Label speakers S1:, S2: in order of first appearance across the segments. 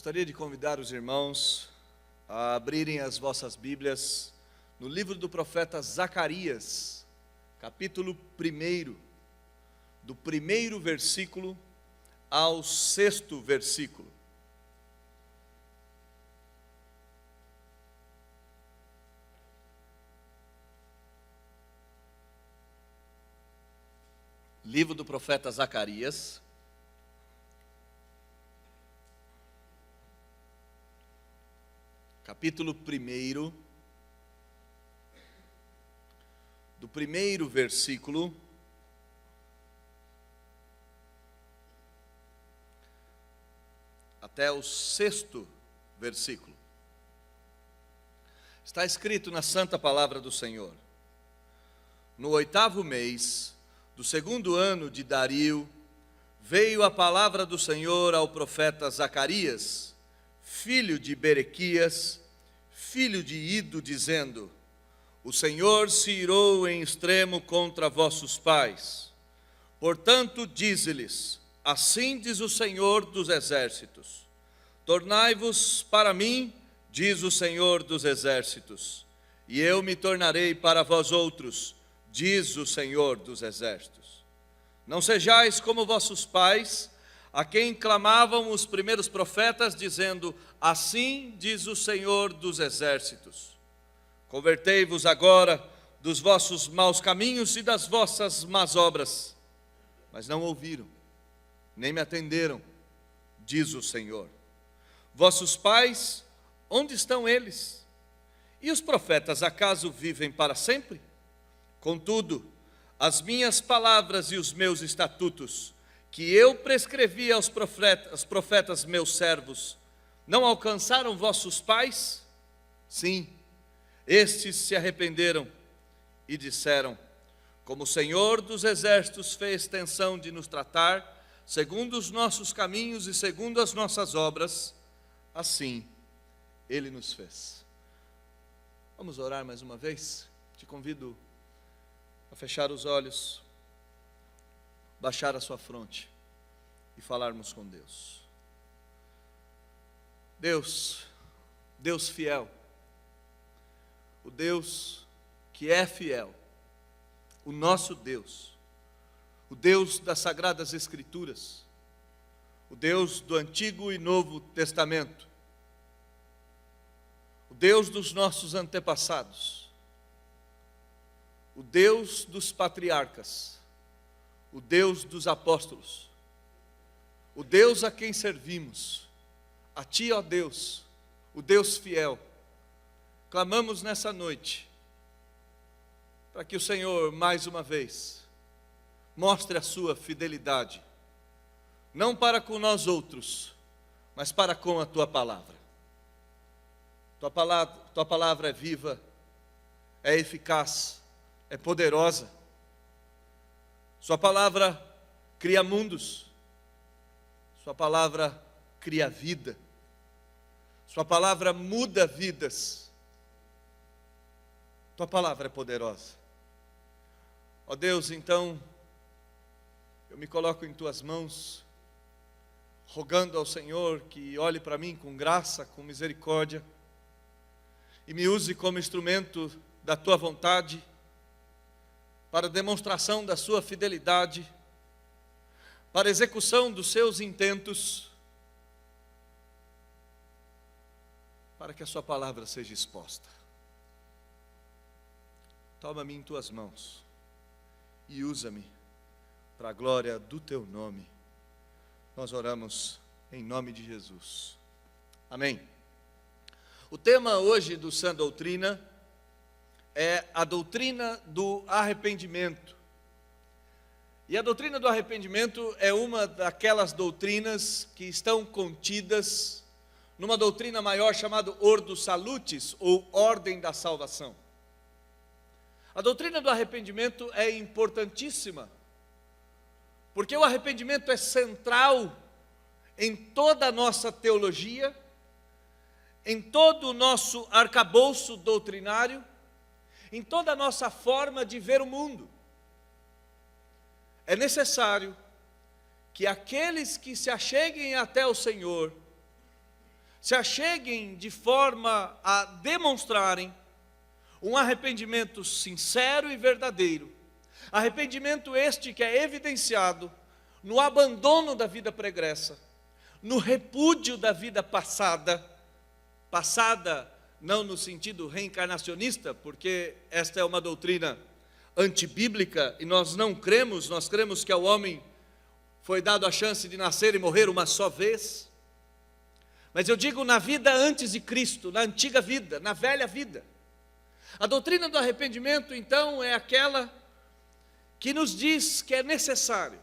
S1: Gostaria de convidar os irmãos a abrirem as vossas Bíblias no livro do profeta Zacarias, capítulo 1, do primeiro versículo ao sexto versículo. Livro do profeta Zacarias, capítulo 1, do primeiro versículo até o sexto versículo. Está escrito na santa palavra do Senhor: no 8º mês do segundo ano de Dario, veio a palavra do Senhor ao profeta Zacarias, filho de Berequias, filho de Ido, dizendo: o Senhor se irou em extremo contra vossos pais. Portanto, dize-lhes: assim diz o Senhor dos exércitos: tornai-vos para mim, diz o Senhor dos exércitos, e eu me tornarei para vós outros, diz o Senhor dos exércitos. Não sejais como vossos pais, a quem clamavam os primeiros profetas, dizendo: assim diz o Senhor dos exércitos. Convertei-vos agora dos vossos maus caminhos e das vossas más obras. Mas não ouviram, nem me atenderam, diz o Senhor. Vossos pais, onde estão eles? E os profetas, acaso vivem para sempre? Contudo, as minhas palavras e os meus estatutos, que eu prescrevi aos profetas meus servos, não alcançaram vossos pais? Sim, estes se arrependeram e disseram: como o Senhor dos exércitos fez extensão de nos tratar, segundo os nossos caminhos e segundo as nossas obras, assim Ele nos fez. Vamos orar mais uma vez? Te convido a fechar os olhos, baixar a sua fronte e falarmos com Deus. Deus fiel, o Deus que é fiel, o nosso Deus, o Deus das Sagradas Escrituras, o Deus do Antigo e Novo Testamento, o Deus dos nossos antepassados, o Deus dos patriarcas, o Deus dos apóstolos, o Deus a quem servimos, a Ti, ó Deus, o Deus fiel. Clamamos nessa noite, para que o Senhor, mais uma vez, mostre a sua fidelidade, não para com nós outros, mas para com a Tua palavra. Tua palavra é viva, é eficaz, é poderosa. Sua palavra cria mundos, Sua palavra cria vida, Sua palavra muda vidas. Tua palavra é poderosa. Ó Deus, então, eu me coloco em Tuas mãos, rogando ao Senhor que olhe para mim com graça, com misericórdia, e me use como instrumento da Tua vontade, para demonstração da Sua fidelidade, para execução dos Seus intentos, para que a Sua palavra seja exposta. Toma-me em Tuas mãos e usa-me para a glória do Teu nome. Nós oramos em nome de Jesus. Amém. O tema hoje do Sã Doutrina é a doutrina do arrependimento. E a doutrina do arrependimento é uma daquelas doutrinas que estão contidas numa doutrina maior chamada Ordo Salutis, ou Ordem da Salvação. A doutrina do arrependimento é importantíssima, porque o arrependimento é central em toda a nossa teologia, em todo o nosso arcabouço doutrinário, em toda a nossa forma de ver o mundo. É necessário que aqueles que se acheguem até o Senhor se acheguem de forma a demonstrarem um arrependimento sincero e verdadeiro. Arrependimento este que é evidenciado no abandono da vida pregressa, no repúdio da vida passada, não no sentido reencarnacionista, porque esta é uma doutrina antibíblica e nós não cremos, nós cremos que ao homem foi dado a chance de nascer e morrer uma só vez. Mas eu digo na vida antes de Cristo, na antiga vida, na velha vida. A doutrina do arrependimento, então, é aquela que nos diz que é necessário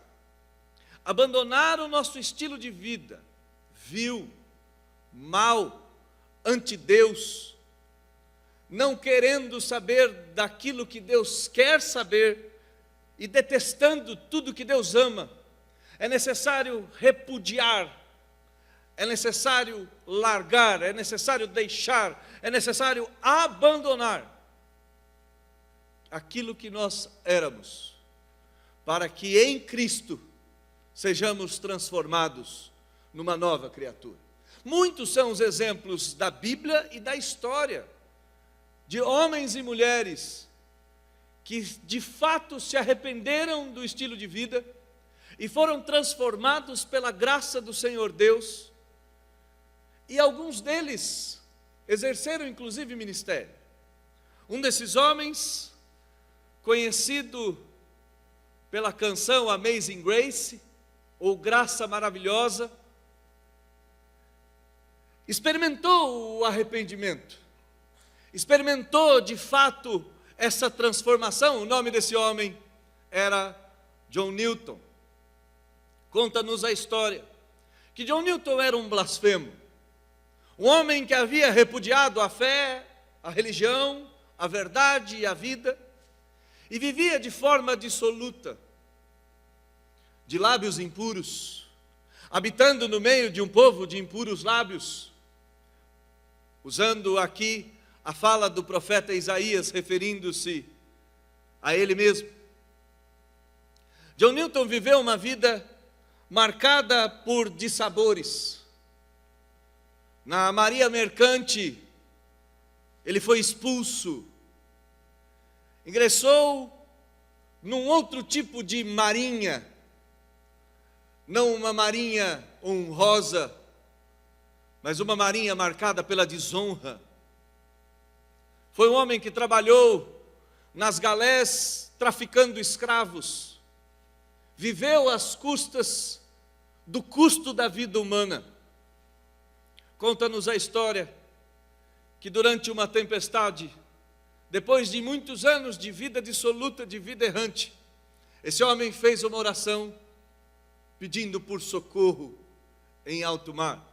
S1: abandonar o nosso estilo de vida vil, mau, anti-Deus, não querendo saber daquilo que Deus quer saber e detestando tudo que Deus ama. É necessário repudiar, é necessário largar, é necessário deixar, é necessário abandonar aquilo que nós éramos, para que em Cristo sejamos transformados numa nova criatura. Muitos são os exemplos da Bíblia e da história, de homens e mulheres que de fato se arrependeram do estilo de vida e foram transformados pela graça do Senhor Deus, e alguns deles exerceram inclusive ministério. Um desses homens, conhecido pela canção Amazing Grace, ou Graça Maravilhosa, experimentou o arrependimento, experimentou de fato essa transformação. O nome desse homem era John Newton. Conta-nos a história que John Newton era um blasfemo, um homem que havia repudiado a fé, a religião, a verdade e a vida, e vivia de forma dissoluta, de lábios impuros, habitando no meio de um povo de impuros lábios, usando aqui a fala do profeta Isaías, referindo-se a ele mesmo. John Newton viveu uma vida marcada por dissabores. Na Maria Mercante, ele foi expulso, ingressou num outro tipo de marinha, não uma marinha honrosa, mas uma marinha marcada pela desonra. Foi um homem que trabalhou nas galés traficando escravos, viveu às custas do custo da vida humana. Conta-nos a história que durante uma tempestade, depois de muitos anos de vida dissoluta, de vida errante, esse homem fez uma oração pedindo por socorro em alto mar.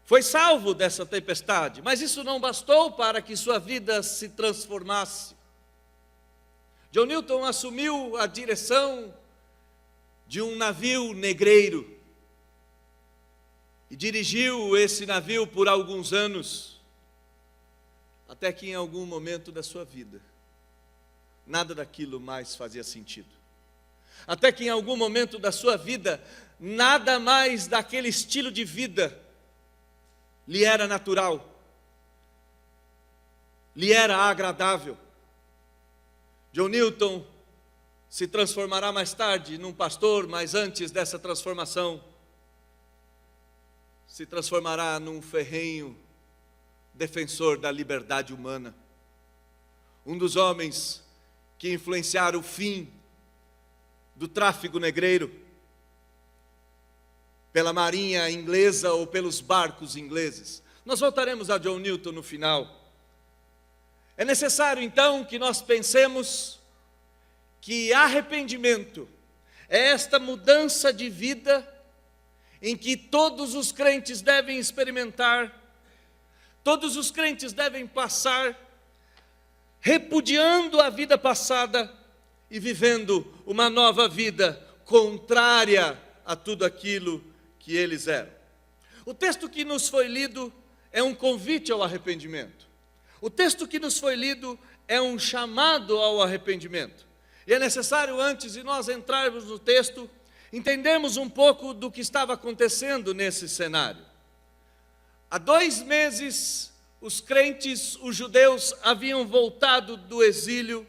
S1: Foi salvo dessa tempestade, mas isso não bastou para que sua vida se transformasse. John Newton assumiu a direção de um navio negreiro e dirigiu esse navio por alguns anos, até que em algum momento da sua vida, nada daquilo mais fazia sentido. Até que em algum momento da sua vida, nada mais daquele estilo de vida lhe era natural, lhe era agradável. John Newton se transformará mais tarde num pastor, mas antes dessa transformação, se transformará num ferrenho defensor da liberdade humana. Um dos homens que influenciaram o fim do tráfico negreiro pela marinha inglesa ou pelos barcos ingleses. Nós voltaremos a John Newton no final. É necessário então que nós pensemos que arrependimento é esta mudança de vida em que todos os crentes devem experimentar, todos os crentes devem passar, repudiando a vida passada e vivendo uma nova vida contrária a tudo aquilo que eles eram. O texto que nos foi lido é um convite ao arrependimento. O texto que nos foi lido é um chamado ao arrependimento. E é necessário, antes de nós entrarmos no texto, entendermos um pouco do que estava acontecendo nesse cenário. Há 2 meses, os crentes, os judeus, haviam voltado do exílio.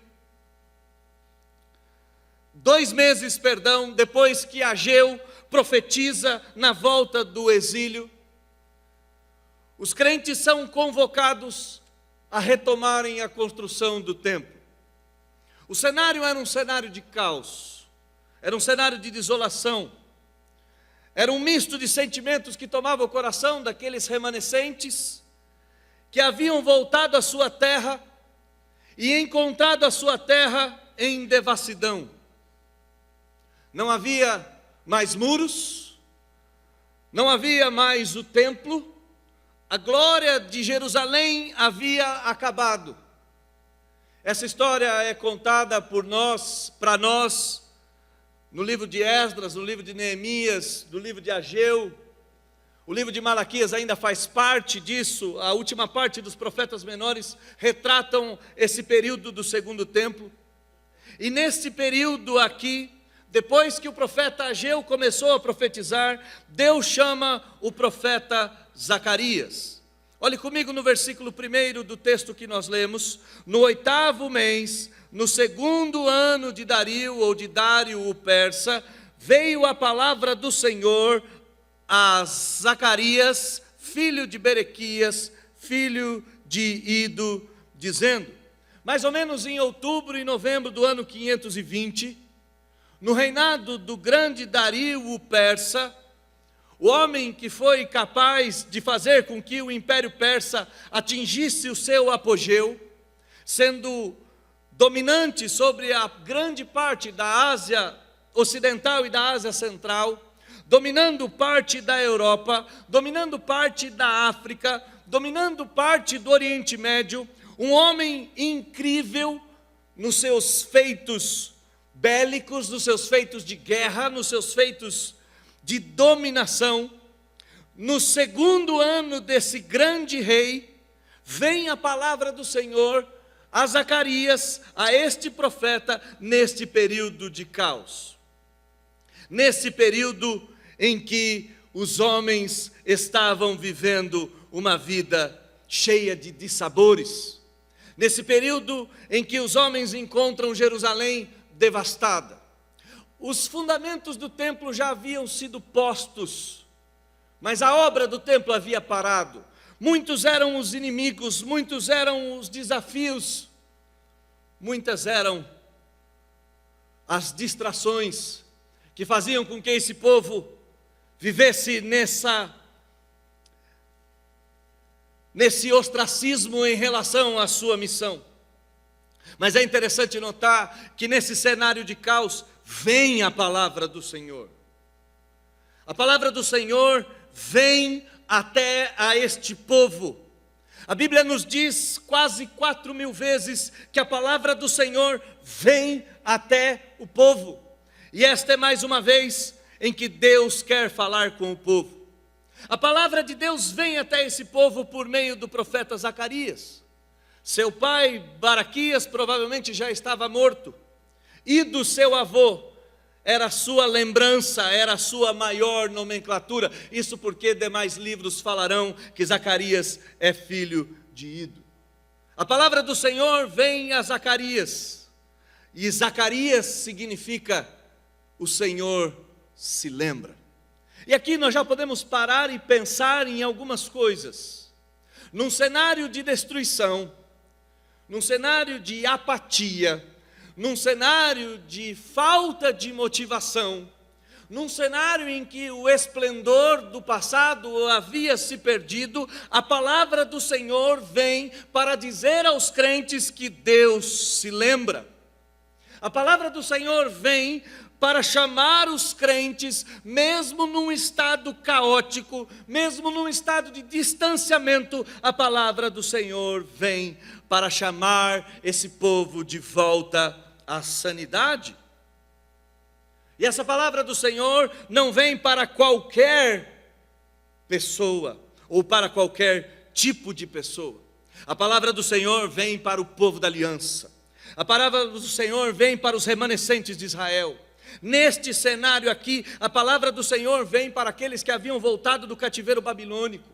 S1: 2 meses, depois que Ageu profetiza na volta do exílio, os crentes são convocados a retomarem a construção do templo. O cenário era um cenário de caos, era um cenário de desolação, era um misto de sentimentos que tomava o coração daqueles remanescentes que haviam voltado à sua terra e encontrado a sua terra em devassidão. Não havia mais muros, não havia mais o templo, a glória de Jerusalém havia acabado. Essa história é contada para nós, no livro de Esdras, no livro de Neemias, no livro de Ageu. O livro de Malaquias ainda faz parte disso. A última parte dos profetas menores retratam esse período do segundo templo. E nesse período aqui, depois que o profeta Ageu começou a profetizar, Deus chama o profeta Zacarias. Olhe comigo no versículo 1 do texto que nós lemos. No 8º mês, no 2º ano de Dario, ou de Dário o persa, veio a palavra do Senhor a Zacarias, filho de Berequias, filho de Ido, dizendo: mais ou menos em outubro e novembro do ano 520, no reinado do grande Dario o persa, o homem que foi capaz de fazer com que o Império Persa atingisse o seu apogeu, sendo dominante sobre a grande parte da Ásia Ocidental e da Ásia Central, dominando parte da Europa, dominando parte da África, dominando parte do Oriente Médio, um homem incrível nos seus feitos bélicos, nos seus feitos de guerra, nos seus feitos de dominação. No 2º ano desse grande rei, vem a palavra do Senhor a Zacarias, a este profeta, neste período de caos. Nesse período em que os homens estavam vivendo uma vida cheia de dissabores. Nesse período em que os homens encontram Jerusalém devastada. Os fundamentos do templo já haviam sido postos, mas a obra do templo havia parado. Muitos eram os inimigos, muitos eram os desafios, muitas eram as distrações que faziam com que esse povo vivesse nesse ostracismo em relação à sua missão. Mas é interessante notar que nesse cenário de caos, vem a palavra do Senhor. A palavra do Senhor vem até a este povo. A Bíblia nos diz quase 4.000 vezes que a palavra do Senhor vem até o povo. E esta é mais uma vez em que Deus quer falar com o povo. A palavra de Deus vem até esse povo por meio do profeta Zacarias. Seu pai, Baraquias, provavelmente já estava morto. E do seu avô, era a sua lembrança, era a sua maior nomenclatura. Isso porque demais livros falarão que Zacarias é filho de Ido. A palavra do Senhor vem a Zacarias. E Zacarias significa: o Senhor se lembra. E aqui nós já podemos parar e pensar em algumas coisas. Num cenário de destruição, num cenário de apatia, num cenário de falta de motivação, num cenário em que o esplendor do passado havia se perdido, a palavra do Senhor vem para dizer aos crentes que Deus se lembra. A palavra do Senhor vem para chamar os crentes, mesmo num estado caótico, mesmo num estado de distanciamento, a palavra do Senhor vem para chamar esse povo de volta à sanidade. E essa palavra do Senhor não vem para qualquer pessoa, ou para qualquer tipo de pessoa. A palavra do Senhor vem para o povo da aliança. A palavra do Senhor vem para os remanescentes de Israel. Neste cenário aqui, a palavra do Senhor vem para aqueles que haviam voltado do cativeiro babilônico.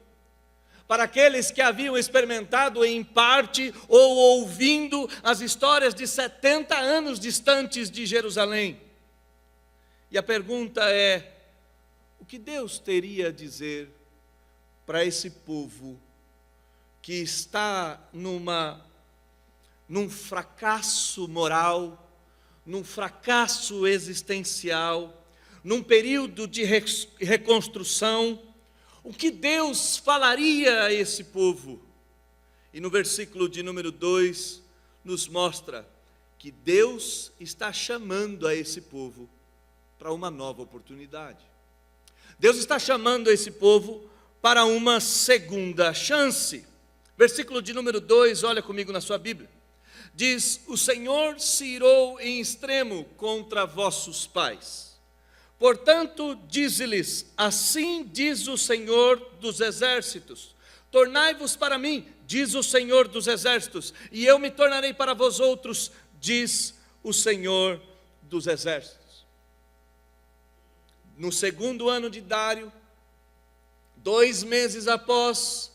S1: para aqueles que haviam experimentado em parte ou ouvindo as histórias de 70 anos distantes de Jerusalém. E a pergunta é: o que Deus teria a dizer para esse povo que está num fracasso moral, num fracasso existencial, num período de reconstrução? O que Deus falaria a esse povo? E no versículo de número 2, nos mostra que Deus está chamando a esse povo para uma nova oportunidade. Deus está chamando esse povo para uma segunda chance. Versículo de número 2, olha comigo na sua Bíblia. Diz: o Senhor se irou em extremo contra vossos pais. Portanto, dize-lhes: assim diz o Senhor dos exércitos, tornai-vos para mim, diz o Senhor dos exércitos, e eu me tornarei para vós outros, diz o Senhor dos exércitos. No segundo ano de Dário, 2 meses após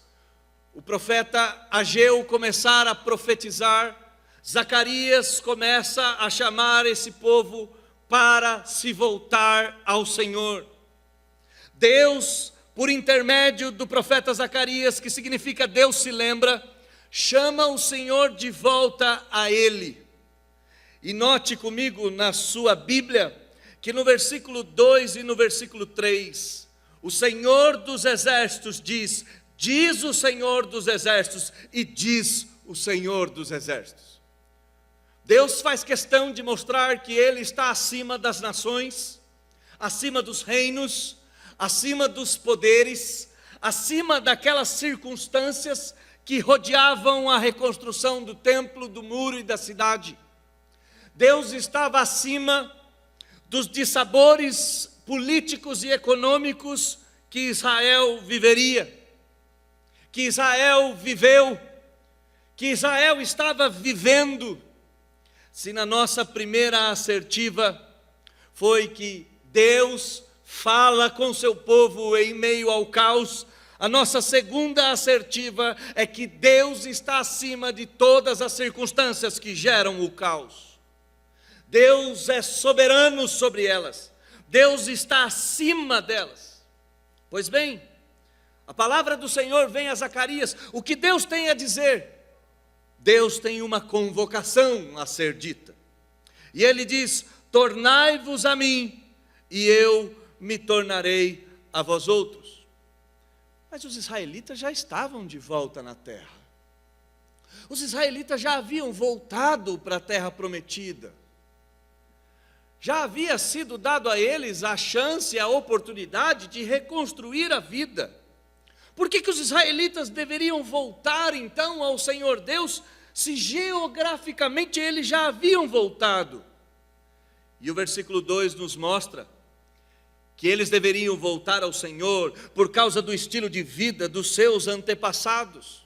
S1: o profeta Ageu começar a profetizar, Zacarias começa a chamar esse povo para se voltar ao Senhor. Deus, por intermédio do profeta Zacarias, que significa Deus se lembra, chama o Senhor de volta a Ele. E note comigo na sua Bíblia, que no versículo 2 e no versículo 3, o Senhor dos exércitos diz: diz o Senhor dos exércitos, e diz o Senhor dos exércitos. Deus faz questão de mostrar que Ele está acima das nações, acima dos reinos, acima dos poderes, acima daquelas circunstâncias que rodeavam a reconstrução do templo, do muro e da cidade. Deus estava acima dos dissabores políticos e econômicos que Israel viveria, que Israel viveu, que Israel estava vivendo. Se na nossa primeira assertiva foi que Deus fala com seu povo em meio ao caos, a nossa segunda assertiva é que Deus está acima de todas as circunstâncias que geram o caos. Deus é soberano sobre elas. Deus está acima delas. Pois bem, a palavra do Senhor vem a Zacarias. O que Deus tem a dizer? Deus tem uma convocação a ser dita. E Ele diz: tornai-vos a mim, e eu me tornarei a vós outros. Mas os israelitas já estavam de volta na terra. Os israelitas já haviam voltado para a terra prometida. Já havia sido dado a eles a chance, a oportunidade de reconstruir a vida. Por que os israelitas deveriam voltar então ao Senhor Deus, se geograficamente eles já haviam voltado? E o versículo 2 nos mostra que eles deveriam voltar ao Senhor por causa do estilo de vida dos seus antepassados,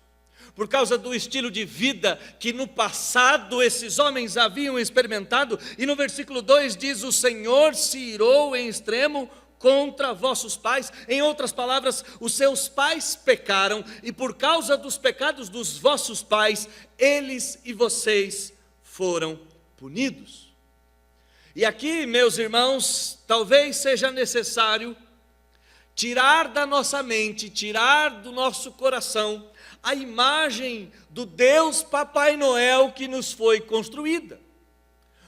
S1: por causa do estilo de vida que no passado esses homens haviam experimentado. E no versículo 2 diz: o Senhor se irou em extremo contra vossos pais. Em outras palavras, os seus pais pecaram, e por causa dos pecados dos vossos pais, eles e vocês foram punidos. E aqui, meus irmãos, talvez seja necessário tirar da nossa mente, tirar do nosso coração a imagem do Deus Papai Noel que nos foi construída.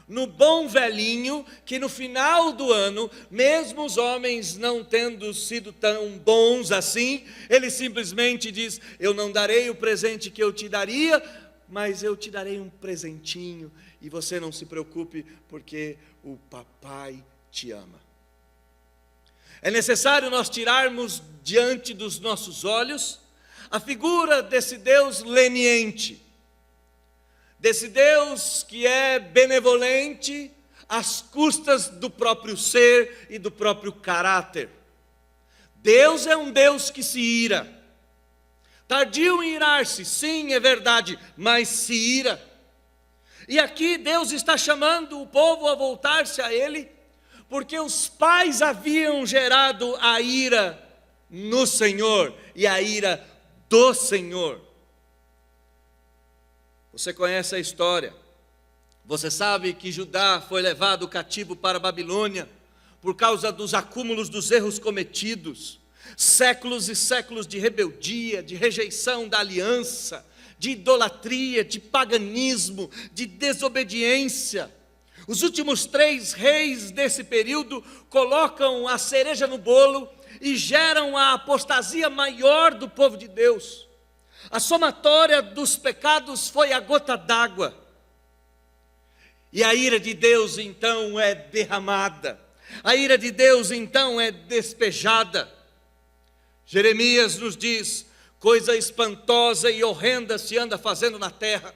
S1: No bom velhinho, que no final do ano, mesmo os homens não tendo sido tão bons assim, ele simplesmente diz: eu não darei o presente que eu te daria, mas eu te darei um presentinho, e você não se preocupe, porque o papai te ama. É necessário nós tirarmos diante dos nossos olhos a figura desse Deus leniente, desse Deus que é benevolente às custas do próprio ser e do próprio caráter. Deus é um Deus que se ira, tardio em irar-se, sim, é verdade, mas se ira. E aqui Deus está chamando o povo a voltar-se a Ele, porque os pais haviam gerado a ira no Senhor, e a ira do Senhor. Você conhece a história. Você sabe que Judá foi levado cativo para a Babilônia por causa dos acúmulos dos erros cometidos. Séculos e séculos de rebeldia, de rejeição da aliança, de idolatria, de paganismo, de desobediência. Os últimos 3 reis desse período colocam a cereja no bolo e geram a apostasia maior do povo de Deus. A somatória dos pecados foi a gota d'água. E a ira de Deus então é derramada. A ira de Deus então é despejada. Jeremias nos diz: coisa espantosa e horrenda se anda fazendo na terra.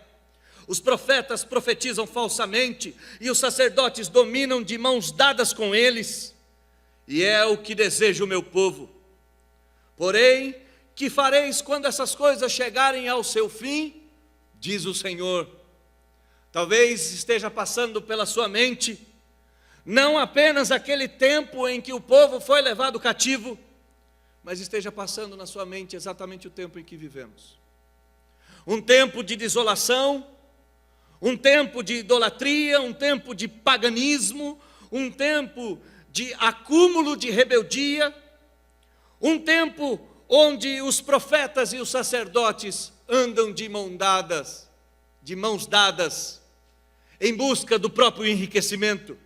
S1: Os profetas profetizam falsamente e os sacerdotes dominam de mãos dadas com eles. E é o que deseja o meu povo. Porém, que fareis quando essas coisas chegarem ao seu fim? Diz o Senhor. Talvez esteja passando pela sua mente não apenas aquele tempo em que o povo foi levado cativo, mas esteja passando na sua mente exatamente o tempo em que vivemos. Um tempo de desolação, um tempo de idolatria, um tempo de paganismo, um tempo de acúmulo de rebeldia, um tempo onde os profetas e os sacerdotes andam de mãos dadas, em busca do próprio enriquecimento,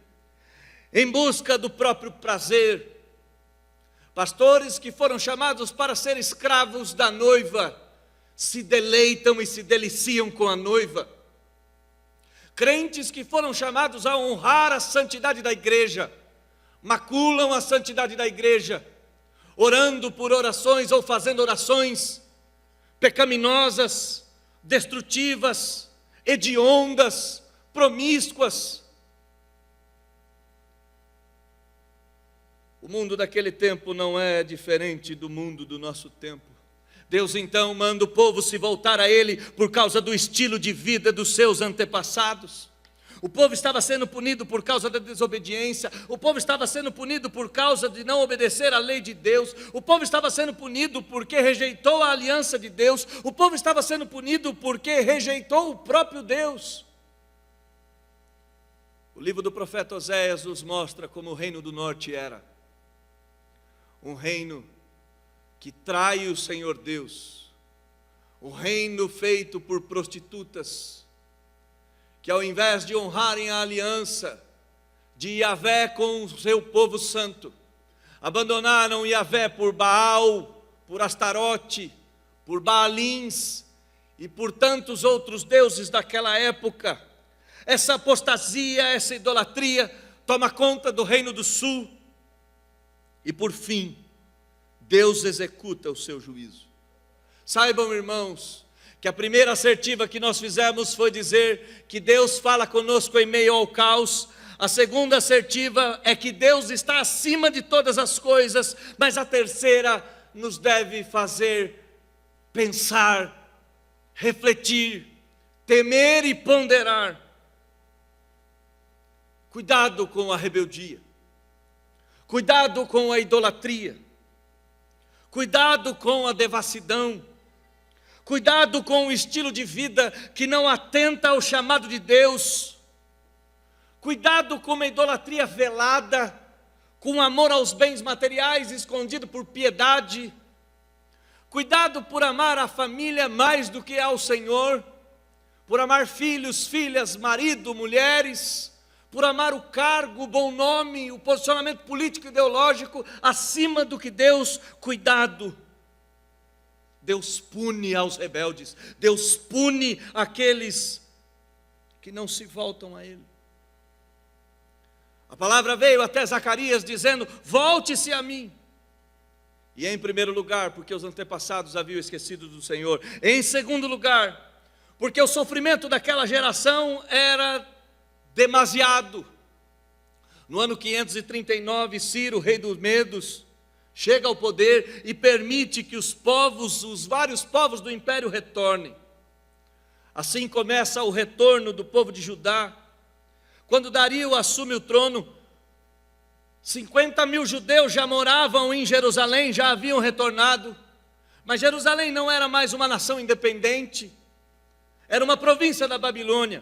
S1: em busca do próprio prazer. Pastores que foram chamados para ser escravos da noiva, se deleitam e se deliciam com a noiva. Crentes que foram chamados a honrar a santidade da igreja, maculam a santidade da igreja, orando por orações ou fazendo orações pecaminosas, destrutivas, hediondas, promíscuas. O mundo daquele tempo não é diferente do mundo do nosso tempo. Deus então manda o povo se voltar a Ele por causa do estilo de vida dos seus antepassados. O povo estava sendo punido por causa da desobediência. O povo estava sendo punido por causa de não obedecer à lei de Deus. O povo estava sendo punido porque rejeitou a aliança de Deus. O povo estava sendo punido porque rejeitou o próprio Deus. O livro do profeta Oséias nos mostra como o reino do norte era. Um reino que trai o Senhor Deus. Um reino feito por prostitutas, que ao invés de honrarem a aliança de Yahvé com o seu povo santo, abandonaram Yahvé por Baal, por Astarote, por Baalins e por tantos outros deuses daquela época. Essa apostasia, essa idolatria toma conta do reino do sul e por fim, Deus executa o seu juízo. Saibam, irmãos, que a primeira assertiva que nós fizemos foi dizer que Deus fala conosco em meio ao caos. A segunda assertiva é que Deus está acima de todas as coisas, mas a terceira nos deve fazer pensar, refletir, temer e ponderar. Cuidado com a rebeldia, cuidado com a idolatria, cuidado com a devassidão, cuidado com o estilo de vida que não atenta ao chamado de Deus. Cuidado com uma idolatria velada, com amor aos bens materiais escondido por piedade. Cuidado por amar a família mais do que ao Senhor, por amar filhos, filhas, marido, mulheres, por amar o cargo, o bom nome, o posicionamento político e ideológico acima do que Deus. Cuidado. Deus pune aos rebeldes, Deus pune aqueles que não se voltam a Ele. A palavra veio até Zacarias dizendo: volte-se a mim. E em primeiro lugar, porque os antepassados haviam esquecido do Senhor. Em segundo lugar, porque o sofrimento daquela geração era demasiado. No ano 539, Ciro, rei dos Medos, chega ao poder e permite que os vários povos do império retornem. Assim começa o retorno do povo de Judá. Quando Dario assume o trono, 50.000 judeus já moravam em Jerusalém, já haviam retornado. Mas Jerusalém não era mais uma nação independente, era uma província da Babilônia.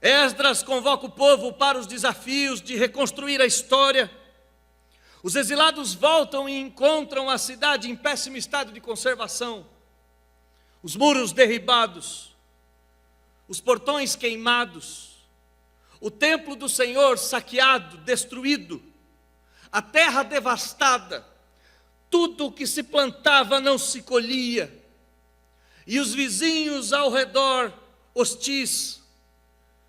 S1: Esdras convoca o povo para os desafios de reconstruir a história. Os exilados voltam e encontram a cidade em péssimo estado de conservação. Os muros derribados, os portões queimados, o templo do Senhor saqueado, destruído, a terra devastada, tudo o que se plantava não se colhia, e os vizinhos ao redor hostis,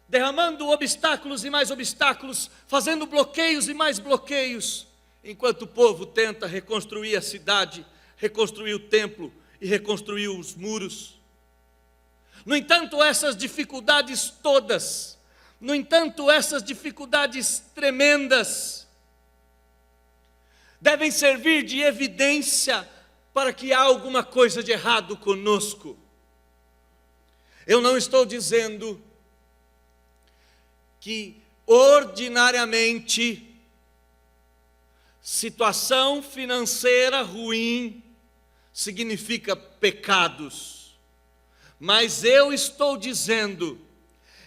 S1: derramando obstáculos e mais obstáculos, fazendo bloqueios e mais bloqueios, enquanto o povo tenta reconstruir a cidade, reconstruir o templo e reconstruir os muros. No entanto, essas dificuldades todas, no entanto, essas dificuldades tremendas, devem servir de evidência para que há alguma coisa de errado conosco. Eu não estou dizendo que ordinariamente situação financeira ruim significa pecados, mas eu estou dizendo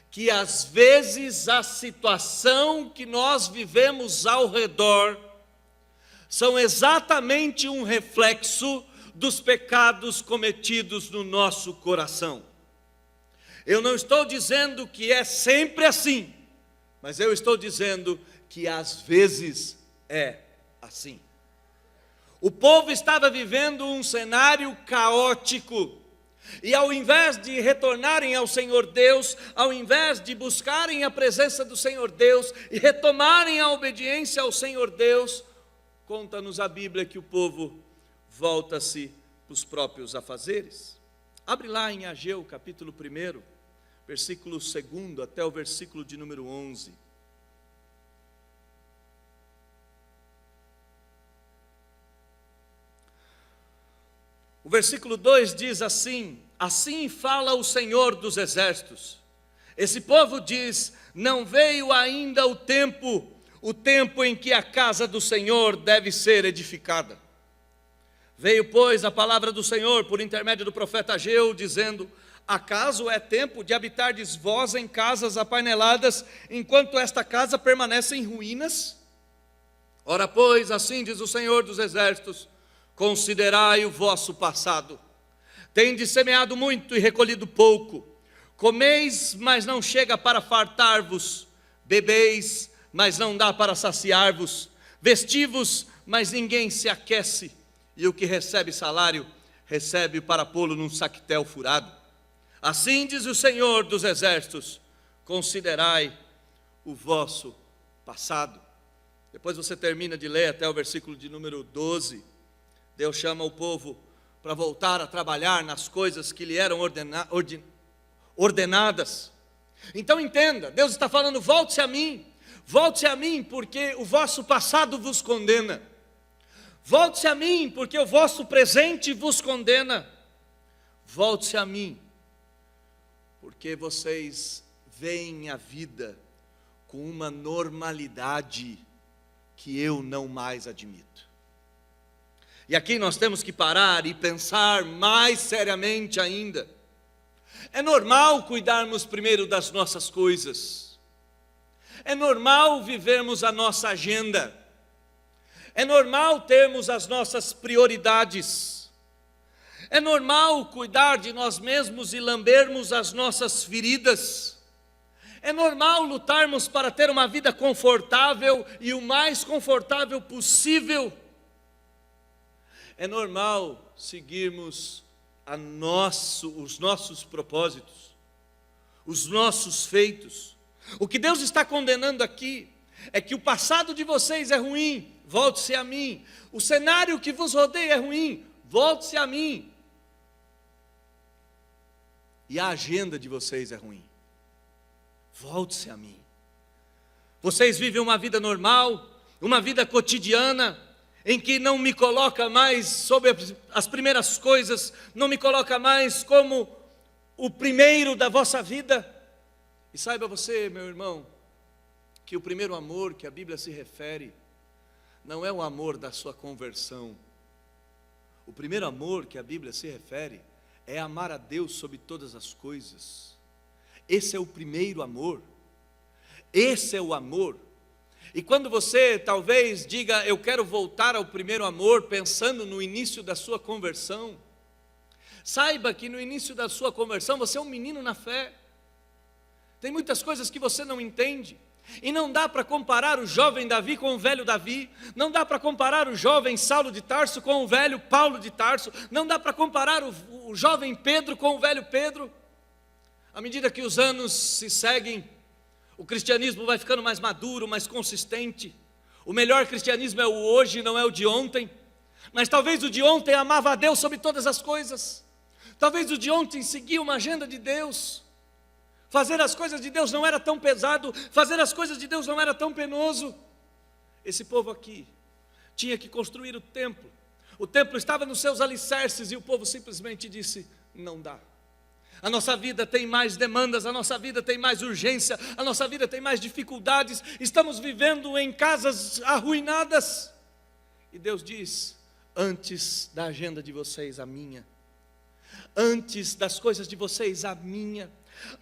S1: que às vezes a situação que nós vivemos ao redor são exatamente um reflexo dos pecados cometidos no nosso coração. Eu não estou dizendo que é sempre assim, mas eu estou dizendo que às vezes é assim. O povo estava vivendo um cenário caótico, e ao invés de retornarem ao Senhor Deus, ao invés de buscarem a presença do Senhor Deus e retomarem a obediência ao Senhor Deus, conta-nos a Bíblia que o povo volta-se para os próprios afazeres. Abre lá em Ageu, capítulo 1, versículo 2 até o versículo de número 11. O versículo 2 diz assim: assim fala o Senhor dos exércitos. Esse povo diz: não veio ainda o tempo em que a casa do Senhor deve ser edificada. Veio, pois, a palavra do Senhor por intermédio do profeta Ageu, dizendo: acaso é tempo de habitardes vós em casas apaineladas, enquanto esta casa permanece em ruínas? Ora, pois, assim diz o Senhor dos exércitos: considerai o vosso passado. Tendes semeado muito e recolhido pouco. Comeis, mas não chega para fartar-vos. Bebeis, mas não dá para saciar-vos. Vestivos, mas ninguém se aquece. E o que recebe salário, recebe para pô-lo num saquetel furado. Assim diz o Senhor dos exércitos: considerai o vosso passado. Depois você termina de ler até o versículo de número 12. Deus chama o povo para voltar a trabalhar nas coisas que lhe eram ordenadas. Então entenda, Deus está falando: volte-se a mim, porque o vosso passado vos condena. Volte-se a mim, porque o vosso presente vos condena. Volte-se a mim, porque vocês veem a vida com uma normalidade que eu não mais admito. E aqui nós temos que parar e pensar mais seriamente ainda. É normal cuidarmos primeiro das nossas coisas. É normal vivermos a nossa agenda. É normal termos as nossas prioridades. É normal cuidar de nós mesmos e lambermos as nossas feridas. É normal lutarmos para ter uma vida confortável e o mais confortável possível. É normal seguirmos os nossos propósitos, os nossos feitos. O que Deus está condenando aqui é que o passado de vocês é ruim, volte-se a mim. O cenário que vos rodeia é ruim, volte-se a mim. E a agenda de vocês é ruim, volte-se a mim. Vocês vivem uma vida normal, uma vida cotidiana, em que não me coloca mais sobre as primeiras coisas, não me coloca mais como o primeiro da vossa vida. E saiba você, meu irmão, que o primeiro amor que a Bíblia se refere não é o amor da sua conversão. O primeiro amor que a Bíblia se refere é amar a Deus sobre todas as coisas. Esse é o primeiro amor. Esse é o amor. E quando você talvez diga, eu quero voltar ao primeiro amor, pensando no início da sua conversão, saiba que no início da sua conversão você é um menino na fé. Tem muitas coisas que você não entende. E não dá para comparar o jovem Davi com o velho Davi. Não dá para comparar o jovem Saulo de Tarso com o velho Paulo de Tarso. Não dá para comparar o jovem Pedro com o velho Pedro. À medida que os anos se seguem, o cristianismo vai ficando mais maduro, mais consistente. O melhor cristianismo é o hoje, não é o de ontem. Mas talvez o de ontem amava a Deus sobre todas as coisas. Talvez o de ontem seguia uma agenda de Deus. Fazer as coisas de Deus não era tão pesado, fazer as coisas de Deus não era tão penoso. Esse povo aqui tinha que construir o templo. O templo estava nos seus alicerces e o povo simplesmente disse, não dá. A nossa vida tem mais demandas, a nossa vida tem mais urgência, a nossa vida tem mais dificuldades. Estamos vivendo em casas arruinadas. E Deus diz, antes da agenda de vocês, a minha. Antes das coisas de vocês, a minha.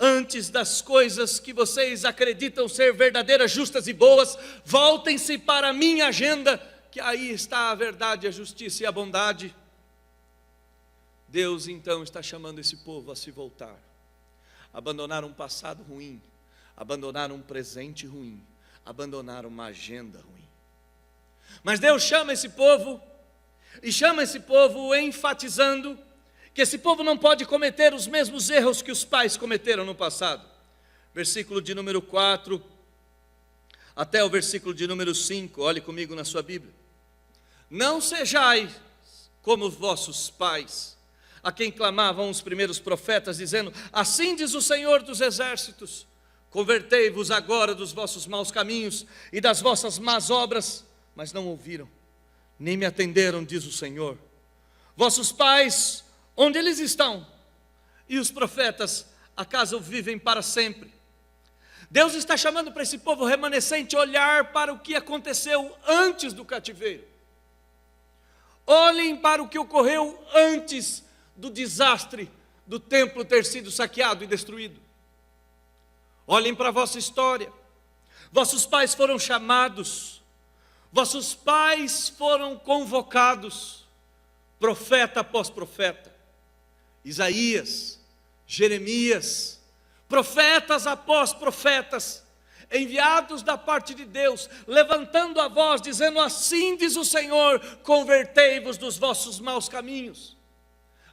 S1: Antes das coisas que vocês acreditam ser verdadeiras, justas e boas, voltem-se para a minha agenda, que aí está a verdade, a justiça e a bondade. Deus então está chamando esse povo a se voltar, abandonar um passado ruim, abandonar um presente ruim, abandonar uma agenda ruim. Mas Deus chama esse povo, e chama esse povo enfatizando que esse povo não pode cometer os mesmos erros que os pais cometeram no passado. Versículo de número 4, até o versículo de número 5, olhe comigo na sua Bíblia. Não sejais como os vossos pais, a quem clamavam os primeiros profetas, dizendo, assim diz o Senhor dos exércitos, convertei-vos agora dos vossos maus caminhos e das vossas más obras, mas não ouviram, nem me atenderam, diz o Senhor. Vossos pais, onde eles estão? E os profetas, acaso vivem para sempre? Deus está chamando para esse povo remanescente olhar para o que aconteceu antes do cativeiro. Olhem para o que ocorreu antes do desastre do templo ter sido saqueado e destruído. Olhem para a vossa história. Vossos pais foram chamados, vossos pais foram convocados, profeta após profeta. Isaías, Jeremias, profetas após profetas, enviados da parte de Deus, levantando a voz, dizendo, assim diz o Senhor, convertei-vos dos vossos maus caminhos.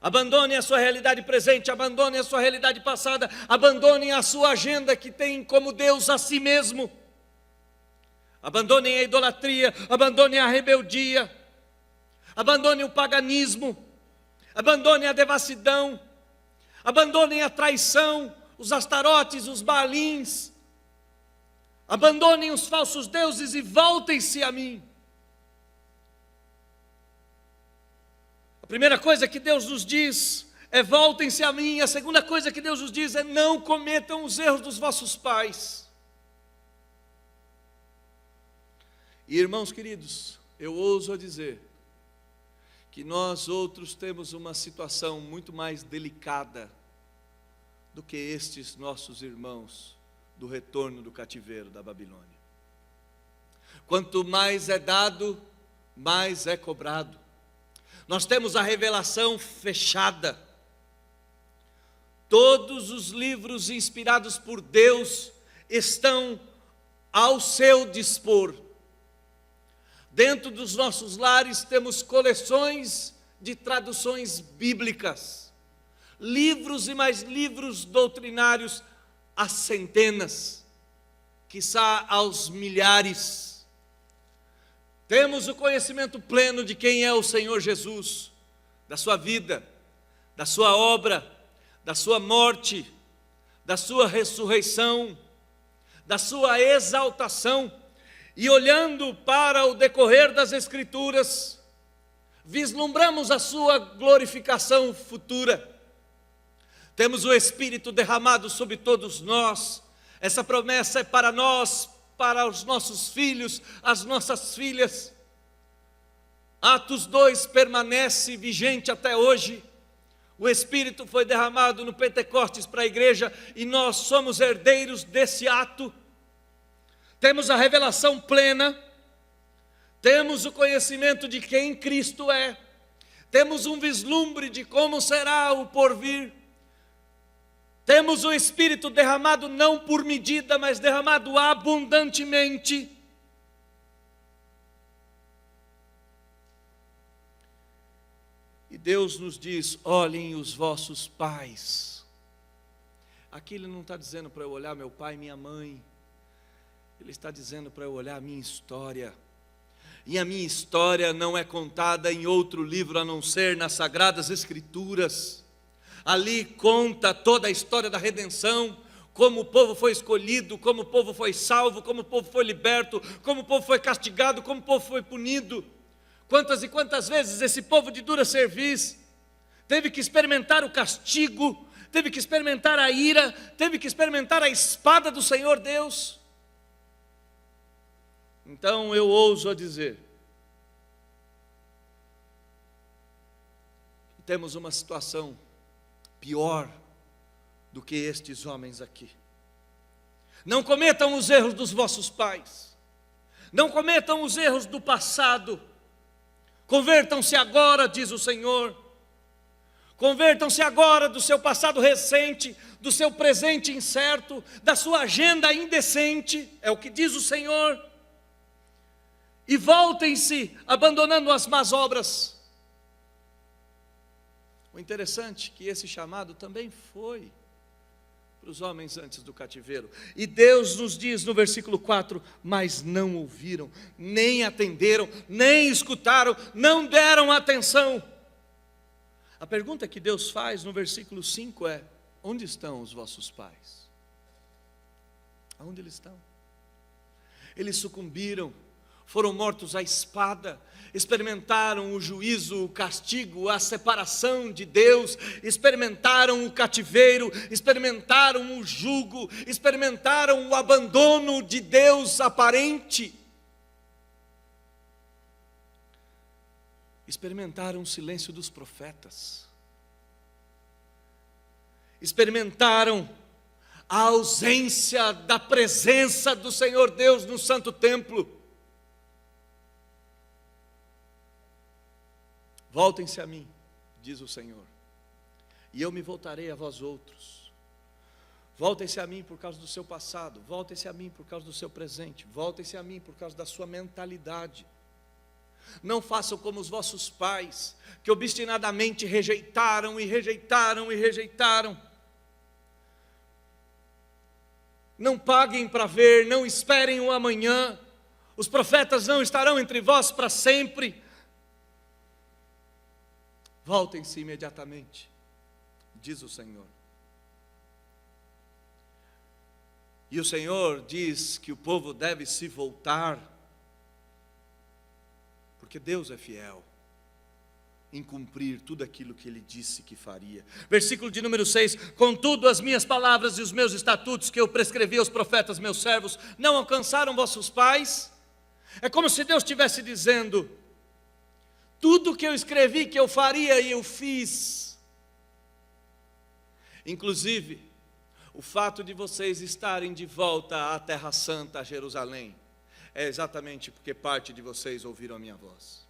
S1: Abandonem a sua realidade presente, abandonem a sua realidade passada, abandonem a sua agenda que tem como Deus a si mesmo. Abandonem a idolatria, abandonem a rebeldia, abandonem o paganismo, abandonem a devassidão, abandonem a traição, os astarotes, os baalins, abandonem os falsos deuses e voltem-se a mim. A primeira coisa que Deus nos diz é voltem-se a mim. A segunda coisa que Deus nos diz é não cometam os erros dos vossos pais. E irmãos queridos, eu ouso dizer que nós outros temos uma situação muito mais delicada do que estes nossos irmãos do retorno do cativeiro da Babilônia. Quanto mais é dado, mais é cobrado. Nós temos a revelação fechada. Todos os livros inspirados por Deus estão ao seu dispor. Dentro dos nossos lares temos coleções de traduções bíblicas, livros e mais livros doutrinários às centenas, quiçá aos milhares. Temos o conhecimento pleno de quem é o Senhor Jesus, da sua vida, da sua obra, da sua morte, da sua ressurreição, da sua exaltação. E olhando para o decorrer das Escrituras, vislumbramos a sua glorificação futura. Temos o Espírito derramado sobre todos nós. Essa promessa é para nós, para os nossos filhos, as nossas filhas. Atos 2 permanece vigente até hoje. O Espírito foi derramado no Pentecostes para a igreja e nós somos herdeiros desse ato. Temos a revelação plena, temos o conhecimento de quem Cristo é, temos um vislumbre de como será o porvir, temos o Espírito derramado não por medida, mas derramado abundantemente. E Deus nos diz: olhem os vossos pais. Aqui Ele não está dizendo para eu olhar meu pai e minha mãe, Ele está dizendo para eu olhar a minha história. E a minha história não é contada em outro livro a não ser nas Sagradas Escrituras. Ali conta toda a história da redenção, como o povo foi escolhido, como o povo foi salvo, como o povo foi liberto, como o povo foi castigado, como o povo foi punido. Quantas e quantas vezes esse povo de dura cerviz teve que experimentar o castigo, teve que experimentar a ira, teve que experimentar a espada do Senhor Deus. Então eu ouso a dizer, temos uma situação pior do que estes homens aqui. Não cometam os erros dos vossos pais, não cometam os erros do passado. Convertam-se agora, diz o Senhor. Convertam-se agora do seu passado recente, do seu presente incerto, da sua agenda indecente, é o que diz o Senhor. E voltem-se, abandonando as más obras. O interessante é que esse chamado também foi para os homens antes do cativeiro. E Deus nos diz no versículo 4, mas não ouviram, nem atenderam, nem escutaram, não deram atenção. A pergunta que Deus faz no versículo 5 é: onde estão os vossos pais? Aonde eles estão? Eles sucumbiram, foram mortos à espada, experimentaram o juízo, o castigo, a separação de Deus, experimentaram o cativeiro, experimentaram o jugo, experimentaram o abandono de Deus aparente, experimentaram o silêncio dos profetas, experimentaram a ausência da presença do Senhor Deus no santo templo. Voltem-se a mim, diz o Senhor, e eu me voltarei a vós outros. Voltem-se a mim por causa do seu passado, voltem-se a mim por causa do seu presente, voltem-se a mim por causa da sua mentalidade. Não façam como os vossos pais, que obstinadamente rejeitaram e rejeitaram e rejeitaram. Não paguem para ver, não esperem o amanhã. Os profetas não estarão entre vós para sempre. Voltem-se imediatamente, diz o Senhor. E o Senhor diz que o povo deve se voltar, porque Deus é fiel em cumprir tudo aquilo que Ele disse que faria. Versículo de número 6, contudo as minhas palavras e os meus estatutos que eu prescrevi aos profetas meus servos, não alcançaram vossos pais. É como se Deus estivesse dizendo: tudo que eu escrevi que eu faria e eu fiz. Inclusive, o fato de vocês estarem de volta à Terra Santa, a Jerusalém, é exatamente porque parte de vocês ouviram a minha voz.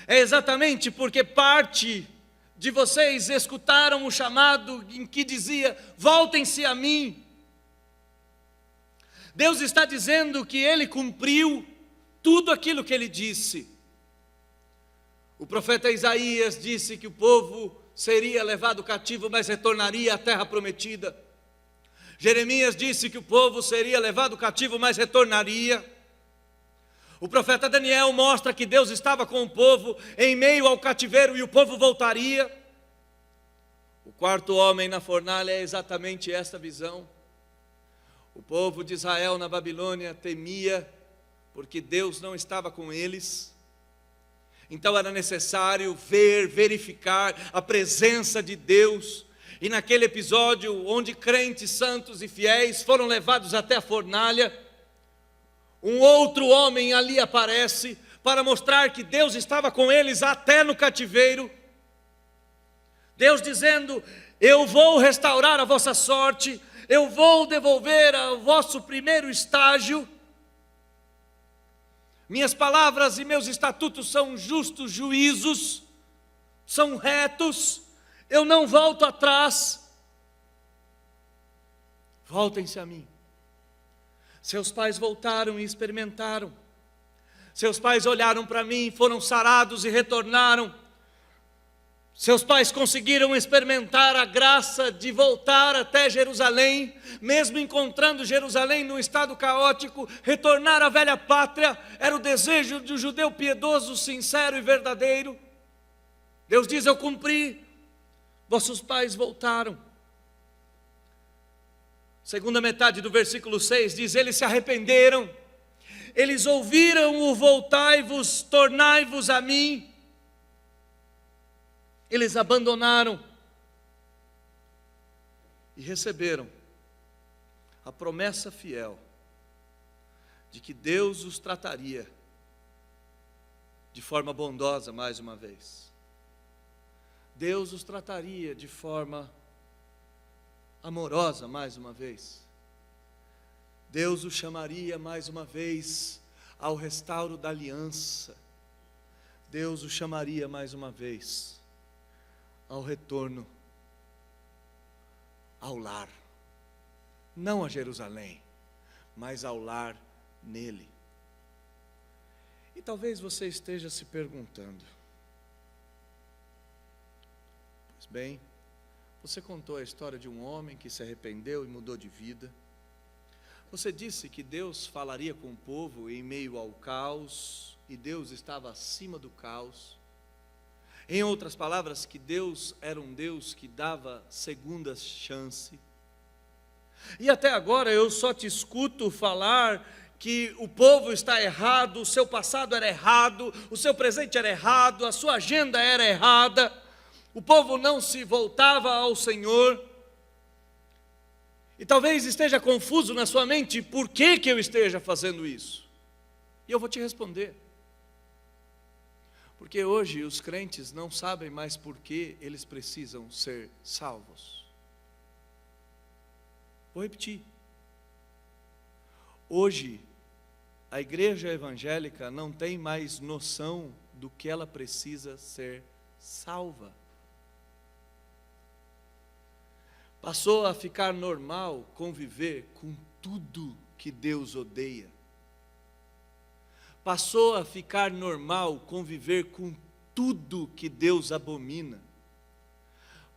S1: É exatamente porque parte de vocês escutaram o chamado em que dizia: voltem-se a mim. Deus está dizendo que Ele cumpriu tudo aquilo que Ele disse. O profeta Isaías disse que o povo seria levado cativo, mas retornaria à terra prometida. Jeremias disse que o povo seria levado cativo, mas retornaria. O profeta Daniel mostra que Deus estava com o povo em meio ao cativeiro e o povo voltaria. O quarto homem na fornalha é exatamente esta visão. O povo de Israel na Babilônia temia, porque Deus não estava com eles. Então era necessário verificar a presença de Deus. E naquele episódio onde crentes santos e fiéis foram levados até a fornalha, um outro homem ali aparece para mostrar que Deus estava com eles até no cativeiro. Deus dizendo: eu vou restaurar a vossa sorte, eu vou devolver ao vosso primeiro estágio. Minhas palavras e meus estatutos são justos juízos, são retos, eu não volto atrás. Voltem-se a mim. Seus pais voltaram e experimentaram. Seus pais olharam para mim, foram sarados e retornaram. Seus pais conseguiram experimentar a graça de voltar até Jerusalém, mesmo encontrando Jerusalém num estado caótico. Retornar à velha pátria era o desejo de um judeu piedoso, sincero e verdadeiro. Deus diz: eu cumpri, vossos pais voltaram. Segunda metade do versículo 6 diz: eles se arrependeram, eles ouviram o voltai-vos, tornai-vos a mim. Eles abandonaram e receberam a promessa fiel de que Deus os trataria de forma bondosa mais uma vez. Deus os trataria de forma amorosa mais uma vez. Deus os chamaria mais uma vez ao restauro da aliança. Deus os chamaria mais uma vez ao retorno ao lar, não a Jerusalém, mas ao lar nele. E talvez você esteja se perguntando: pois bem, você contou a história de um homem que se arrependeu e mudou de vida. Você disse que Deus falaria com o povo em meio ao caos, e Deus estava acima do caos. Em outras palavras, que Deus era um Deus que dava segunda chance. E até agora eu só te escuto falar que o povo está errado, o seu passado era errado, o seu presente era errado, a sua agenda era errada, o povo não se voltava ao Senhor. E talvez esteja confuso na sua mente por que eu esteja fazendo isso. E eu vou te responder. Porque hoje os crentes não sabem mais por que eles precisam ser salvos. Vou repetir. Hoje, a igreja evangélica não tem mais noção do que ela precisa ser salva. Passou a ficar normal conviver com tudo que Deus odeia. Passou a ficar normal conviver com tudo que Deus abomina.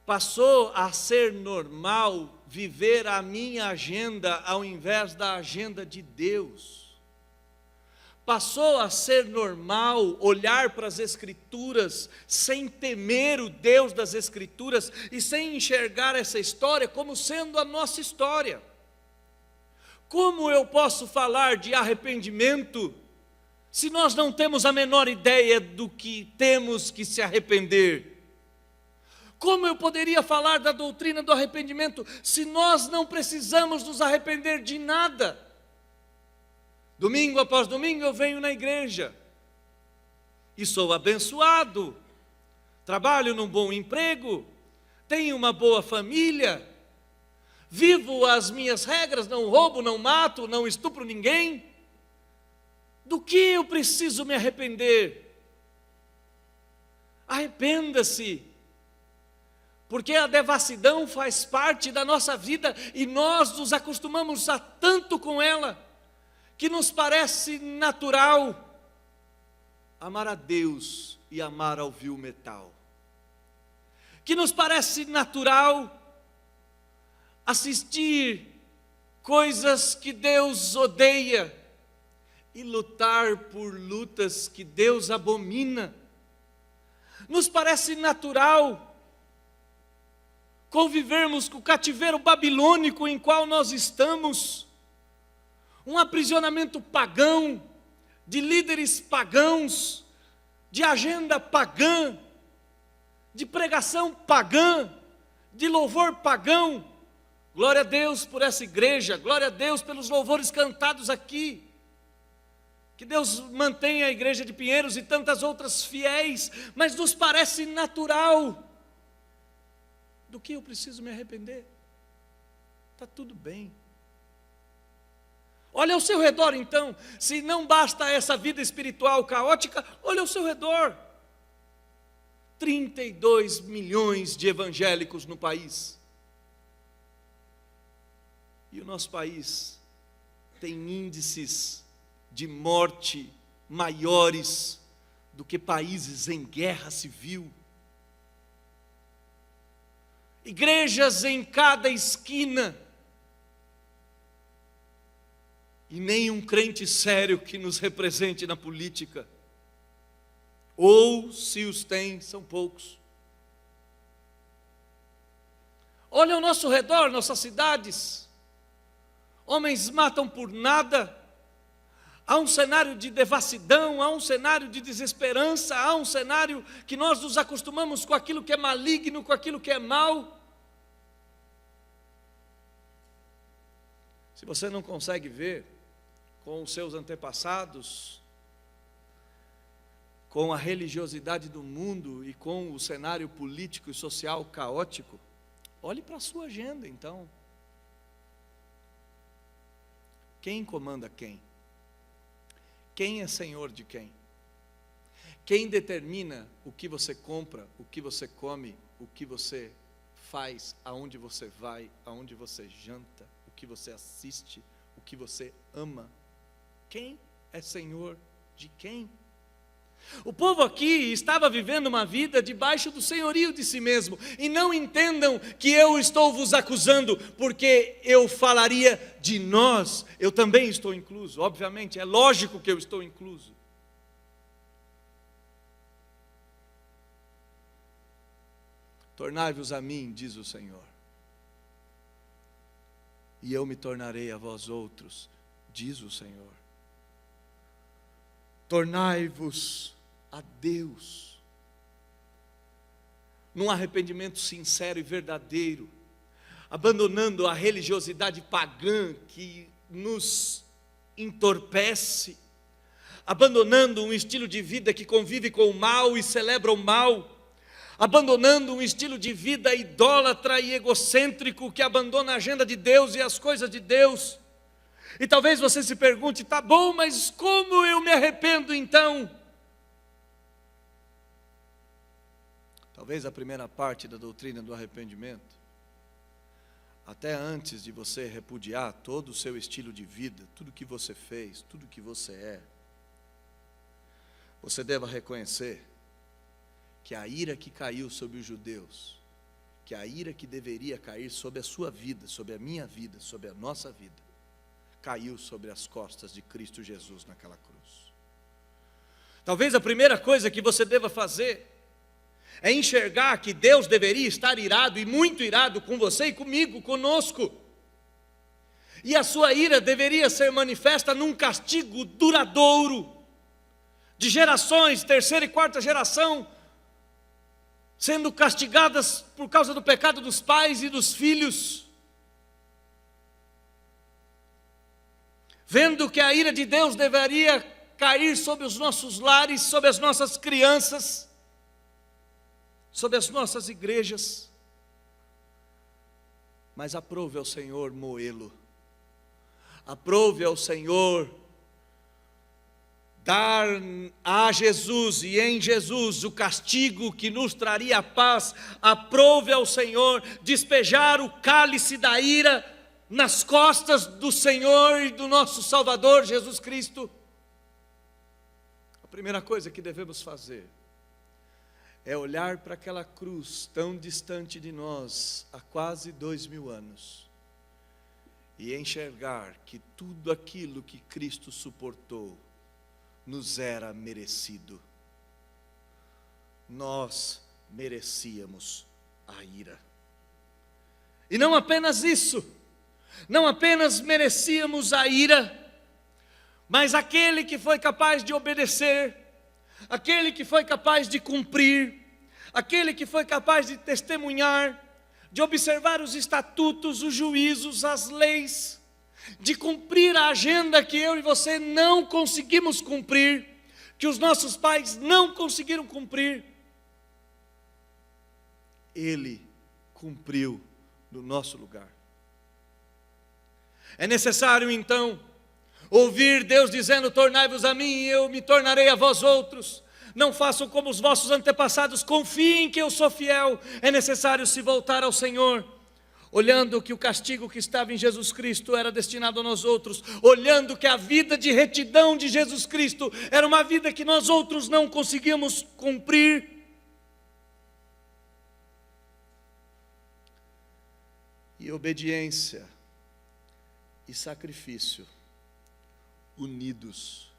S1: Passou a ser normal viver a minha agenda ao invés da agenda de Deus. Passou a ser normal olhar para as Escrituras sem temer o Deus das Escrituras e sem enxergar essa história como sendo a nossa história. Como eu posso falar de arrependimento se nós não temos a menor ideia do que temos que se arrepender? Como eu poderia falar da doutrina do arrependimento se nós não precisamos nos arrepender de nada? Domingo após domingo eu venho na igreja e sou abençoado, trabalho num bom emprego, tenho uma boa família, vivo as minhas regras, não roubo, não mato, não estupro ninguém. Do que eu preciso me arrepender? Arrependa-se, porque a devassidão faz parte da nossa vida e nós nos acostumamos a tanto com ela, que nos parece natural amar a Deus e amar ao vil metal, que nos parece natural assistir coisas que Deus odeia e lutar por lutas que Deus abomina. Nos parece natural convivermos com o cativeiro babilônico em qual nós estamos, um aprisionamento pagão, de líderes pagãos, de agenda pagã, de pregação pagã, de louvor pagão. Glória a Deus por essa igreja, glória a Deus pelos louvores cantados aqui. que Deus mantenha a igreja de Pinheiros e tantas outras fiéis, mas nos parece natural. Do que eu preciso me arrepender? Está tudo bem. Olha ao seu redor então, se não basta essa vida espiritual caótica, olha ao seu redor. 32 milhões de evangélicos no país. E o nosso país tem índices de morte maiores do que países em guerra civil. Igrejas em cada esquina. E nem um crente sério que nos represente na política. Ou, se os tem, são poucos. Olha ao nosso redor, nossas cidades. Homens matam por nada. Há um cenário de devassidão, há um cenário de desesperança, há um cenário que nós nos acostumamos com aquilo que é maligno, com aquilo que é mal. Se você não consegue ver com os seus antepassados, com a religiosidade do mundo e com o cenário político e social caótico, olhe para a sua agenda então. Quem comanda quem? Quem é senhor de quem? Quem determina o que você compra, o que você come, o que você faz, aonde você vai, aonde você janta, o que você assiste, o que você ama? Quem é senhor de quem? O povo aqui estava vivendo uma vida debaixo do senhorio de si mesmo. E não entendam que eu estou vos acusando, porque eu falaria de nós. Eu também estou incluso, obviamente, é lógico que eu estou incluso. Tornai-vos a mim, diz o Senhor, e eu me tornarei a vós outros, diz o Senhor. Tornai-vos a Deus, num arrependimento sincero e verdadeiro, abandonando a religiosidade pagã que nos entorpece, abandonando um estilo de vida que convive com o mal e celebra o mal, abandonando um estilo de vida idólatra e egocêntrico que abandona a agenda de Deus e as coisas de Deus. E talvez você se pergunte, tá bom, mas como eu me arrependo então? Talvez a primeira parte da doutrina do arrependimento, até antes de você repudiar todo o seu estilo de vida, tudo que você fez, tudo que você é, você deva reconhecer que a ira que caiu sobre os judeus, que a ira que deveria cair sobre a sua vida, sobre a minha vida, sobre a nossa vida, caiu sobre as costas de Cristo Jesus naquela cruz. Talvez a primeira coisa que você deva fazer é enxergar que Deus deveria estar irado e muito irado com você e comigo, conosco. E a sua ira deveria ser manifesta num castigo duradouro, de gerações, terceira e quarta geração, sendo castigadas por causa do pecado dos pais e dos filhos. Vendo que a ira de Deus deveria cair sobre os nossos lares, sobre as nossas crianças, sobre as nossas igrejas. Mas aprove ao Senhor moê-lo, aprove ao Senhor dar a Jesus e em Jesus o castigo que nos traria a paz, aprove ao Senhor despejar o cálice da ira nas costas do Senhor e do nosso Salvador Jesus Cristo. A primeira coisa que devemos fazer é olhar para aquela cruz tão distante de nós há quase 2000 anos e enxergar que tudo aquilo que Cristo suportou nos era merecido. Nós merecíamos a ira. E não apenas isso, não apenas merecíamos a ira, mas aquele que foi capaz de obedecer, aquele que foi capaz de cumprir, aquele que foi capaz de testemunhar, de observar os estatutos, os juízos, as leis, de cumprir a agenda que eu e você não conseguimos cumprir, que os nossos pais não conseguiram cumprir. Ele cumpriu no nosso lugar. É necessário então ouvir Deus dizendo: tornai-vos a mim e eu me tornarei a vós outros. Não façam como os vossos antepassados, confiem que eu sou fiel. É necessário se voltar ao Senhor, olhando que o castigo que estava em Jesus Cristo era destinado a nós outros, olhando que a vida de retidão de Jesus Cristo era uma vida que nós outros não conseguíamos cumprir. E obediência e sacrifício unidos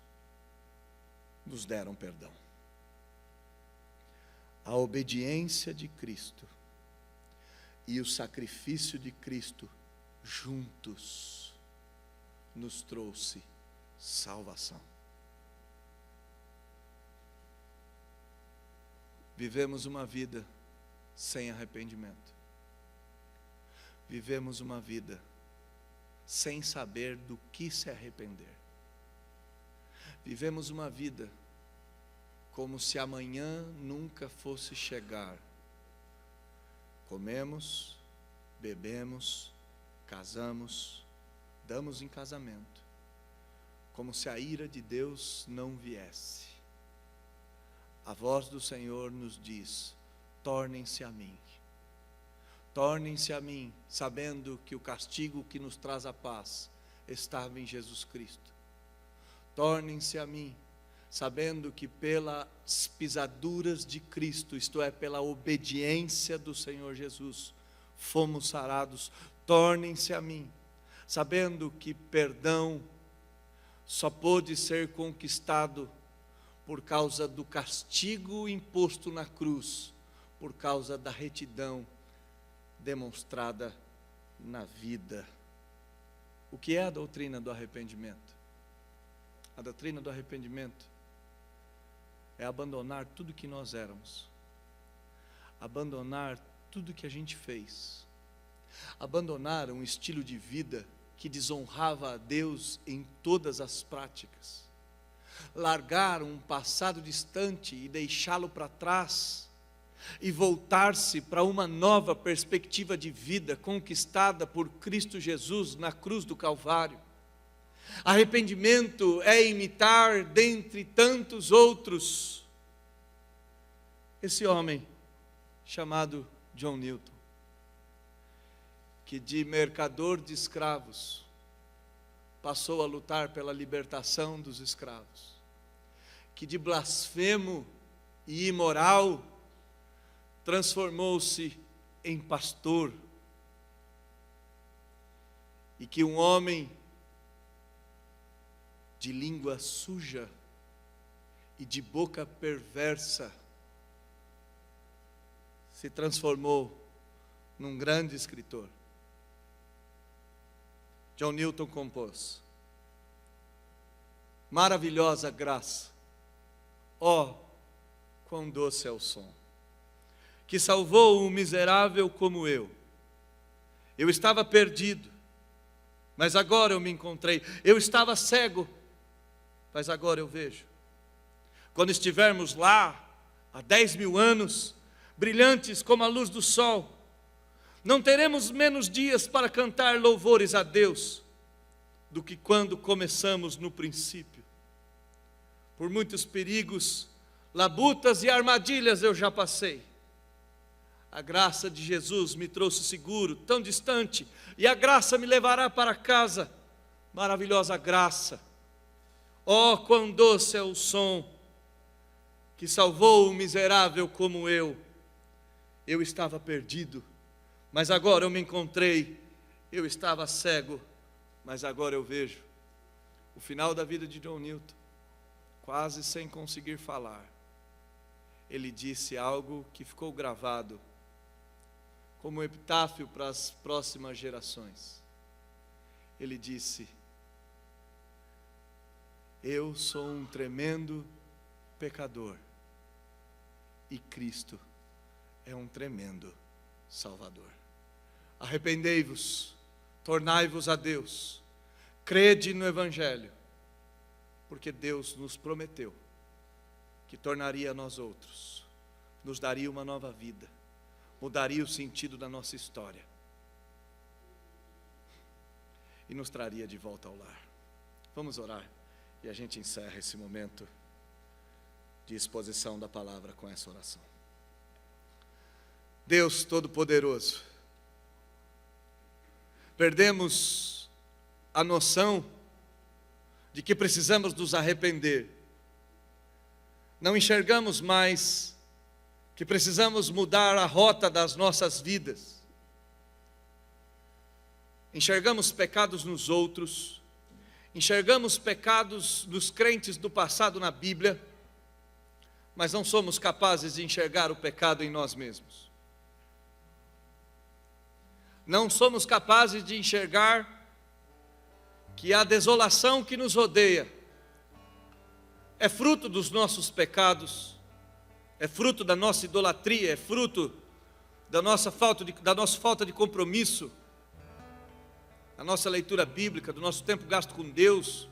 S1: nos deram perdão. A obediência de Cristo e o sacrifício de Cristo juntos nos trouxe salvação. Vivemos uma vida sem arrependimento. Vivemos uma vida sem saber do que se arrepender. Vivemos uma vida como se amanhã nunca fosse chegar. Comemos, bebemos, casamos, damos em casamento, como se a ira de Deus não viesse. A voz do Senhor nos diz: tornem-se a mim. Tornem-se a mim, sabendo que o castigo que nos traz a paz estava em Jesus Cristo. Tornem-se a mim, sabendo que pelas pisaduras de Cristo, isto é, pela obediência do Senhor Jesus, fomos sarados. Tornem-se a mim, sabendo que perdão só pôde ser conquistado por causa do castigo imposto na cruz, por causa da retidão demonstrada na vida. O que é a doutrina do arrependimento? A doutrina do arrependimento é abandonar tudo que nós éramos, abandonar tudo que a gente fez, abandonar um estilo de vida que desonrava a Deus em todas as práticas, largar um passado distante e deixá-lo para trás, e voltar-se para uma nova perspectiva de vida conquistada por Cristo Jesus na cruz do Calvário. Arrependimento é imitar, dentre tantos outros, esse homem chamado John Newton, que de mercador de escravos passou a lutar pela libertação dos escravos, que de blasfemo e imoral transformou-se em pastor, e que um homem de língua suja e de boca perversa se transformou num grande escritor. John Newton compôs: maravilhosa graça, ó, quão doce é o som, que salvou um miserável como eu. Eu estava perdido, mas agora eu me encontrei. Eu estava cego, mas agora eu vejo. Quando estivermos lá, há 10.000 anos, brilhantes como a luz do sol, não teremos menos dias para cantar louvores a Deus do que quando começamos no princípio. Por muitos perigos, labutas e armadilhas eu já passei. A graça de Jesus me trouxe seguro, tão distante, e a graça me levará para casa. Maravilhosa graça. Oh, quão doce é o som que salvou um miserável como eu. Eu estava perdido, mas agora eu me encontrei. Eu estava cego, mas agora eu vejo. O final da vida de John Newton, quase sem conseguir falar, ele disse algo que ficou gravado como epitáfio para as próximas gerações. Ele disse: eu sou um tremendo pecador e Cristo é um tremendo Salvador. Arrependei-vos, tornai-vos a Deus, Crede no Evangelho, porque Deus nos prometeu que tornaria a nós outros, nos daria uma nova vida, mudaria o sentido da nossa história e nos traria de volta ao lar. Vamos orar e a gente encerra esse momento de exposição da palavra com essa oração. Deus Todo-Poderoso, perdemos a noção de que precisamos nos arrepender. Não enxergamos mais que precisamos mudar a rota das nossas vidas. Enxergamos pecados nos outros, enxergamos pecados dos crentes do passado na Bíblia, mas não somos capazes de enxergar o pecado em nós mesmos. Não somos capazes de enxergar que a desolação que nos rodeia é fruto dos nossos pecados, é fruto da nossa idolatria, é fruto da nossa falta de compromisso, da nossa leitura bíblica, do nosso tempo gasto com Deus.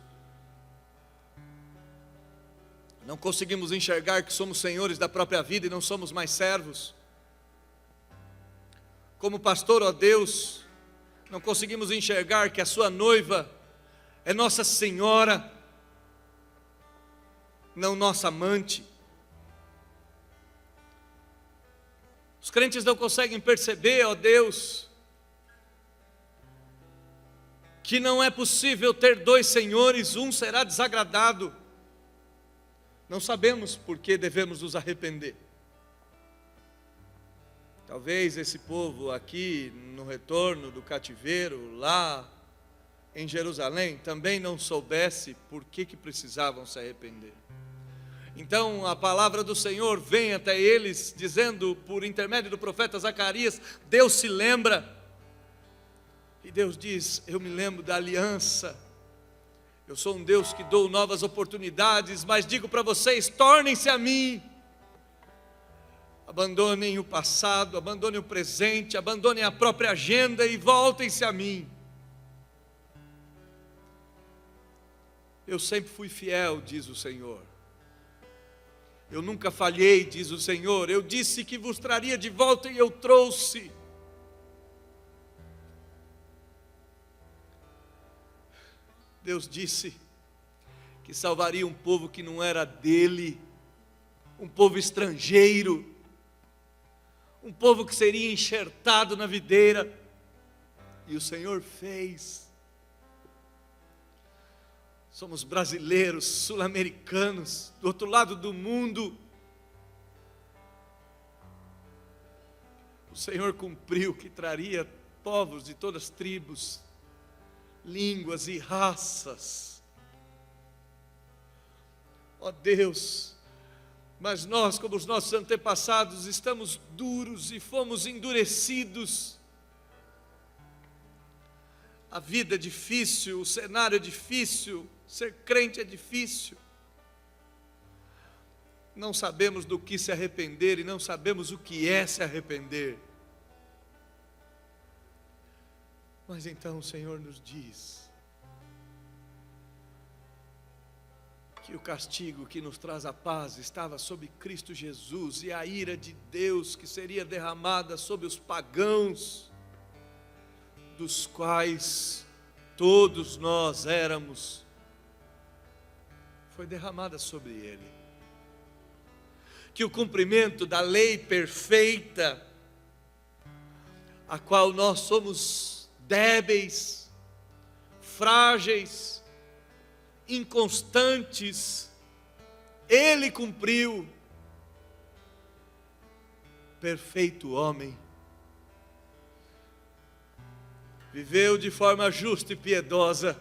S1: Não conseguimos enxergar que somos senhores da própria vida e não somos mais servos. Como pastor, ó Deus, não conseguimos enxergar que a sua noiva é Nossa Senhora, não nossa amante. Os crentes não conseguem perceber, ó Deus, que não é possível ter dois senhores, um será desagradado. Não sabemos por que devemos nos arrepender. Talvez esse povo aqui no retorno do cativeiro, lá em Jerusalém, também não soubesse por que precisavam se arrepender. Então a palavra do Senhor vem até eles, dizendo por intermédio do profeta Zacarias, Deus se lembra, e Deus diz, eu me lembro da aliança, eu sou um Deus que dou novas oportunidades, mas digo para vocês, tornem-se a mim, abandonem o passado, abandonem o presente, abandonem a própria agenda e voltem-se a mim. Eu sempre fui fiel, diz o Senhor. Eu nunca falhei, diz o Senhor. Eu disse que vos traria de volta e eu trouxe. Deus disse que salvaria um povo que não era dele, um povo estrangeiro, um povo que seria enxertado na videira, e o Senhor fez. Somos brasileiros, sul-americanos, do outro lado do mundo. O Senhor cumpriu que traria povos de todas as tribos, línguas e raças. Ó Deus, mas nós, como os nossos antepassados, estamos duros e fomos endurecidos. A vida é difícil, o cenário é difícil, ser crente é difícil. Não sabemos do que se arrepender e não sabemos o que é se arrepender. Mas então o Senhor nos diz que o castigo que nos traz a paz estava sobre Cristo Jesus, e a ira de Deus que seria derramada sobre os pagãos, dos quais todos nós éramos, foi derramada sobre Ele. Que o cumprimento da lei perfeita, a qual nós somos débeis, frágeis, inconstantes, Ele cumpriu, perfeito homem, viveu de forma justa e piedosa.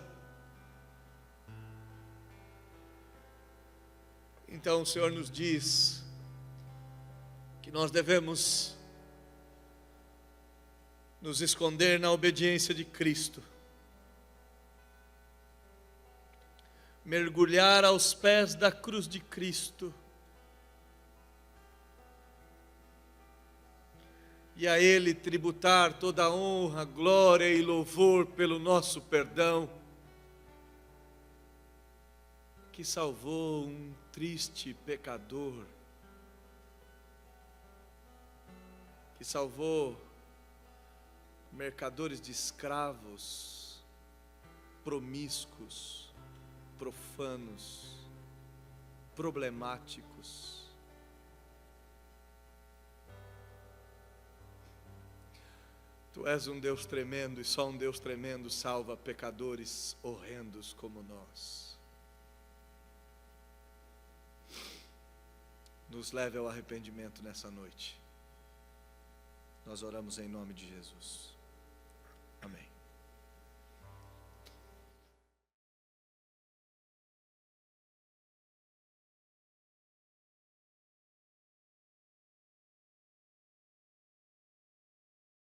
S1: Então o Senhor nos diz que nós devemos nos esconder na obediência de Cristo, mergulhar aos pés da cruz de Cristo, e a Ele tributar toda a honra, glória e louvor pelo nosso perdão. que salvou um triste pecador, que salvou mercadores de escravos, promíscuos, profanos, problemáticos. Tu és um Deus tremendo e só um Deus tremendo salva pecadores horrendos como nós. Nos leve ao arrependimento nessa noite. Nós oramos em nome de Jesus.